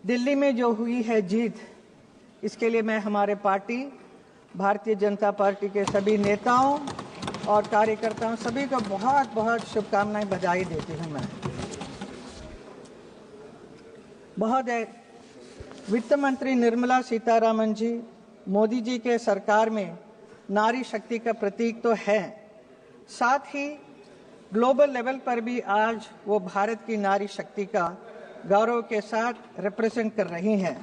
दिल्ली में जो हुई है जीत, इसके लिए मैं हमारे पार्टी भारतीय जनता पार्टी के सभी नेताओं और कार्यकर्ताओं सभी को बहुत बहुत शुभकामनाएं, बधाई देती हूं। मैं महोदय, वित्त मंत्री निर्मला सीतारामन जी मोदी जी के सरकार में नारी शक्ति का प्रतीक तो है, साथ ही ग्लोबल लेवल पर भी आज वो भारत की नारी शक्ति का गौरव के साथ रिप्रेजेंट कर रही हैं।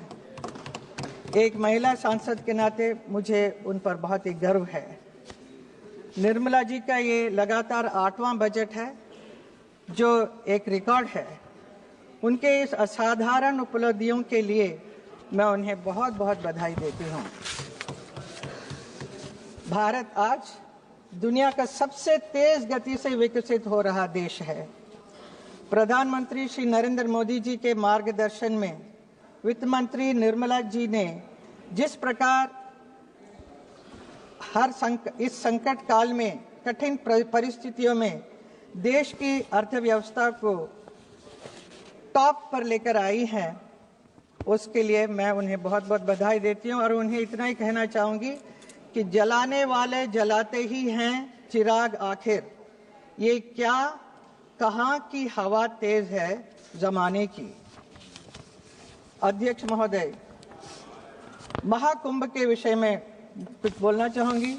एक महिला सांसद के नाते मुझे उन पर बहुत ही गर्व है। निर्मला जी का ये लगातार 8वां बजट है, जो एक रिकॉर्ड है। उनके इस असाधारण उपलब्धियों के लिए मैं उन्हें बहुत बहुत बधाई देती हूँ। भारत आज दुनिया का सबसे तेज गति से विकसित हो रहा देश है। प्रधानमंत्री श्री नरेंद्र मोदी जी के मार्गदर्शन में वित्त मंत्री निर्मला जी ने जिस प्रकार इस संकट काल में, कठिन परिस्थितियों में देश की अर्थव्यवस्था को टॉप पर लेकर आई हैं, उसके लिए मैं उन्हें बहुत बहुत बधाई देती हूं। और उन्हें इतना ही कहना चाहूंगी कि जलाने वाले जलाते ही हैं चिराग आखिर, ये क्या कहां की हवा तेज है जमाने की। अध्यक्ष महोदय, महाकुंभ के विषय में कुछ बोलना चाहूंगी।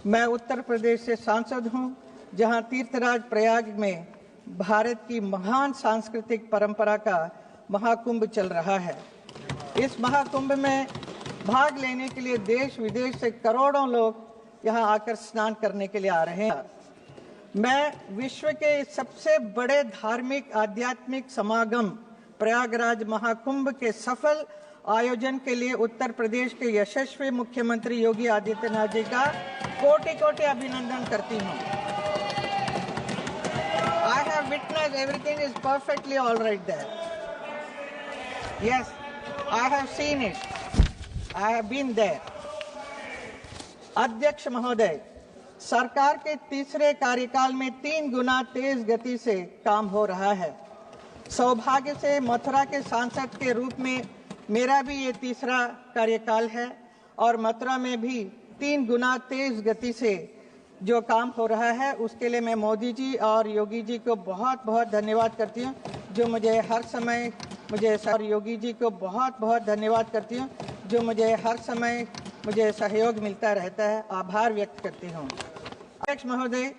मैं उत्तर प्रदेश से सांसद हूं, जहां तीर्थराज प्रयाग में भारत की महान सांस्कृतिक परंपरा का महाकुंभ चल रहा है। इस महाकुंभ में भाग लेने के लिए देश विदेश से करोड़ों लोग यहां आकर स्नान करने के लिए आ रहे हैं। मैं विश्व के सबसे बड़े धार्मिक आध्यात्मिक समागम प्रयागराज महाकुंभ के सफल आयोजन के लिए उत्तर प्रदेश के यशस्वी मुख्यमंत्री योगी आदित्यनाथ जी का कोटि कोटि अभिनंदन करती हूं। I have witnessed everything is perfectly all right there. Yes, I have seen it. I have been there. अध्यक्ष महोदय, सरकार के तीसरे कार्यकाल में 3 गुना तेज गति से काम हो रहा है। सौभाग्य से मथुरा के सांसद के रूप में मेरा भी ये तीसरा कार्यकाल है और मथुरा में भी 3 गुना तेज गति से जो काम हो रहा है, उसके लिए मैं मोदी जी और योगी जी को बहुत बहुत धन्यवाद करती हूँ, जो मुझे हर समय योगी जी को बहुत बहुत धन्यवाद करती हूँ, जो मुझे हर समय सहयोग मिलता रहता है। आभार व्यक्त करती हूँ। अध्यक्ष महोदय,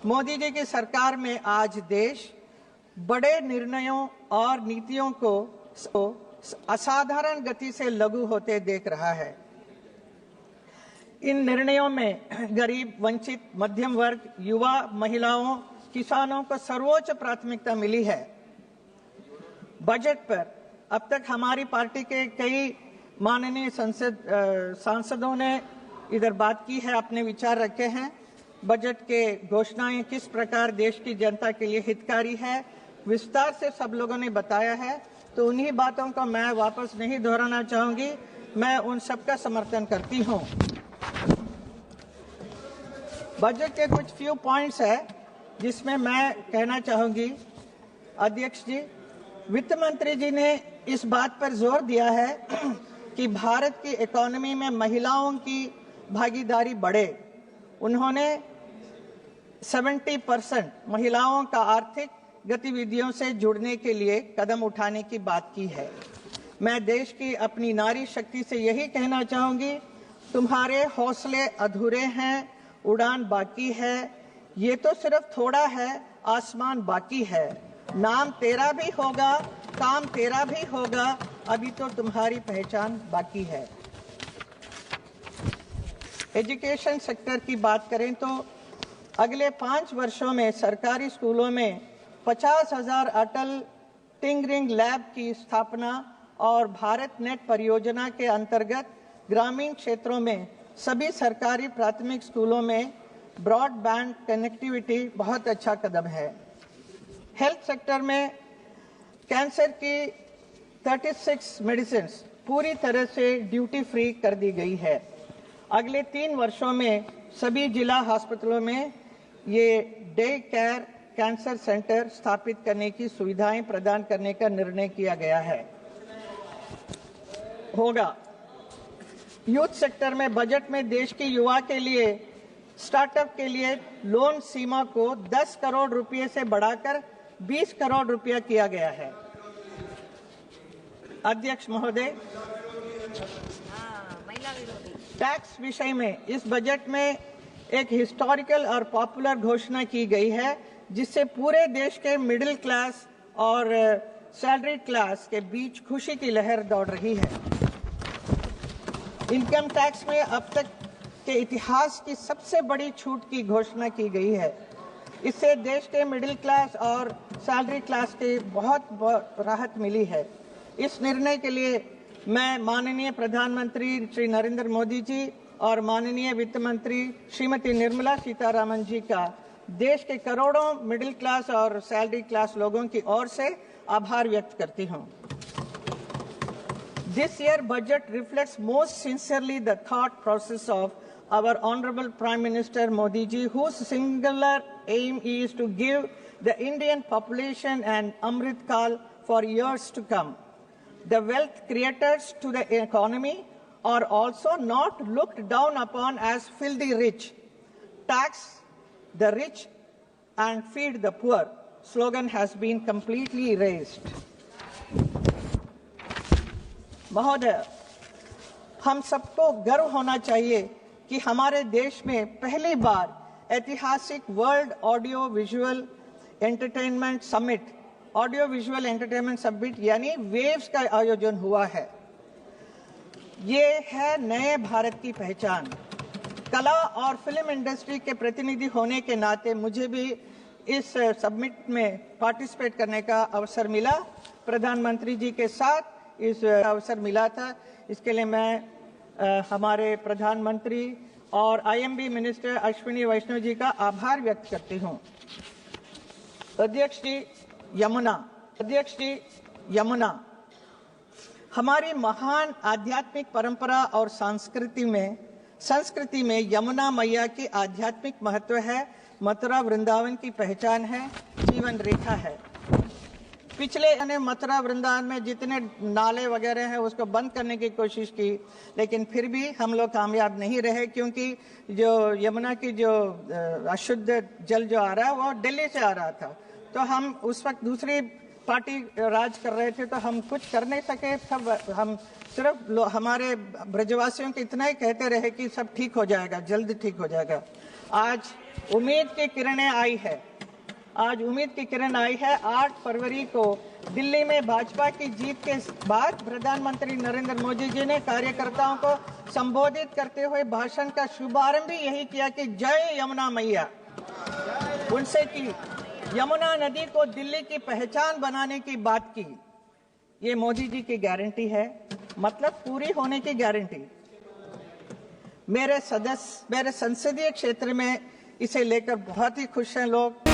मोदी जी की सरकार में आज देश बड़े निर्णयों और नीतियों को असाधारण गति से लागू होते देख रहा है। इन निर्णयों में गरीब, वंचित, मध्यम वर्ग, युवा, महिलाओं, किसानों को सर्वोच्च प्राथमिकता मिली है। बजट पर अब तक हमारी पार्टी के कई माननीय सांसदों ने इधर बात की है, अपने विचार रखे हैं। बजट के घोषणाएं किस प्रकार देश की जनता के लिए हितकारी है, विस्तार से सब लोगों ने बताया है, तो उन्हीं बातों को मैं वापस नहीं दोहराना चाहूंगी। मैं उन सब का समर्थन करती हूं। बजट के कुछ फ्यू पॉइंट्स है जिसमें मैं कहना चाहूंगी। अध्यक्ष जी, वित्त मंत्री जी ने इस बात पर जोर दिया है कि भारत की इकोनॉमी में महिलाओं की भागीदारी बढ़े। उन्होंने 70% महिलाओं का आर्थिक गतिविधियों से जुड़ने के लिए कदम उठाने की बात की है। मैं देश की अपनी नारी शक्ति से यही कहना चाहूंगी, तुम्हारे हौसले अधूरे हैं, उड़ान बाकी है, ये तो सिर्फ थोड़ा है, आसमान बाकी है। नाम तेरा भी होगा, काम तेरा भी होगा, अभी तो तुम्हारी पहचान बाकी है। एजुकेशन सेक्टर की बात करें तो अगले 5 वर्षों में सरकारी स्कूलों में 50,000 अटल टिंकरिंग लैब की स्थापना और भारत नेट परियोजना के अंतर्गत ग्रामीण क्षेत्रों में सभी सरकारी प्राथमिक स्कूलों में ब्रॉडबैंड कनेक्टिविटी बहुत अच्छा कदम है। हेल्थ सेक्टर में कैंसर की 36 मेडिसिन पूरी तरह से ड्यूटी फ्री कर दी गई है। अगले 3 वर्षों में सभी जिला अस्पतालों में ये डे केयर कैंसर सेंटर स्थापित करने की सुविधाएं प्रदान करने का निर्णय किया गया है। होगा। यूथ सेक्टर में बजट में देश के युवा के लिए स्टार्टअप के लिए लोन सीमा को 10 करोड़ रुपए से बढ़ाकर 20 करोड़ रुपया किया गया है। अध्यक्ष महोदय, टैक्स विषय में इस बजट में एक हिस्टोरिकल और पॉपुलर घोषणा की गई है, जिससे पूरे देश के मिडिल क्लास और सैलरी क्लास के बीच खुशी की लहर दौड़ रही है। इनकम टैक्स में अब तक के इतिहास की सबसे बड़ी छूट की घोषणा की गई है। इससे देश के मिडिल क्लास और सैलरी क्लास के बहुत राहत मिली है। इस निर्णय के लिए मैं माननीय प्रधानमंत्री श्री नरेंद्र मोदी जी और माननीय वित्त मंत्री श्रीमती निर्मला सीतारामन जी का देश के करोड़ों मिडिल क्लास और सैलरी क्लास लोगों की ओर से आभार व्यक्त करती हूं। This year budget reflects most sincerely the thought process of our Honorable Prime Minister Modi ji, whose singular aim is to give the Indian population an Amrit Kal for years to come. The wealth creators to the economy are also not looked down upon as filthy rich. Tax the rich and feed the poor slogan has been completely erased. महोदय, हम सबको गर्व होना चाहिए कि हमारे देश में पहली बार ऐतिहासिक world audio visual entertainment summit यानी वेव्स का आयोजन हुआ है। ये है नए भारत की पहचान। कला और फिल्म इंडस्ट्री के प्रतिनिधि होने के नाते मुझे भी इस समिट में पार्टिसिपेट करने का अवसर मिला। प्रधानमंत्री जी के साथ इस अवसर मिला था। इसके लिए मैं हमारे प्रधानमंत्री और आईएमबी मिनिस्टर अश्विनी वैष्णव जी का आभार व्यक्त करती हूं। अध्यक्ष जी, यमुना हमारी महान आध्यात्मिक परंपरा और संस्कृति में यमुना मैया की आध्यात्मिक महत्व है, मथुरा वृंदावन की पहचान है, जीवन रेखा है। पिछले मथुरा वृंदावन में जितने नाले वगैरह हैं उसको बंद करने की कोशिश की, लेकिन फिर भी हम लोग कामयाब नहीं रहे, क्योंकि जो यमुना की जो अशुद्ध जल जो आ रहा है वो दिल्ली से आ रहा था। तो हम उस वक्त दूसरी पार्टी राज कर रहे थे, तो हम कुछ कर नहीं सके। सब हम सिर्फ हमारे ब्रजवासियों को इतना ही कहते रहे कि सब ठीक हो जाएगा, जल्द ठीक हो जाएगा। आज उम्मीद की किरणें आई है। 8 फरवरी को दिल्ली में भाजपा की जीत के बाद प्रधानमंत्री नरेंद्र मोदी जी ने कार्यकर्ताओं को संबोधित करते हुए भाषण का शुभारंभ भी यही किया कि जय यमुना मैया। उनसे की यमुना नदी को दिल्ली की पहचान बनाने की बात की। ये मोदी जी की गारंटी है, मतलब पूरी होने की गारंटी। मेरे संसदीय क्षेत्र में इसे लेकर बहुत ही खुश हैं लोग।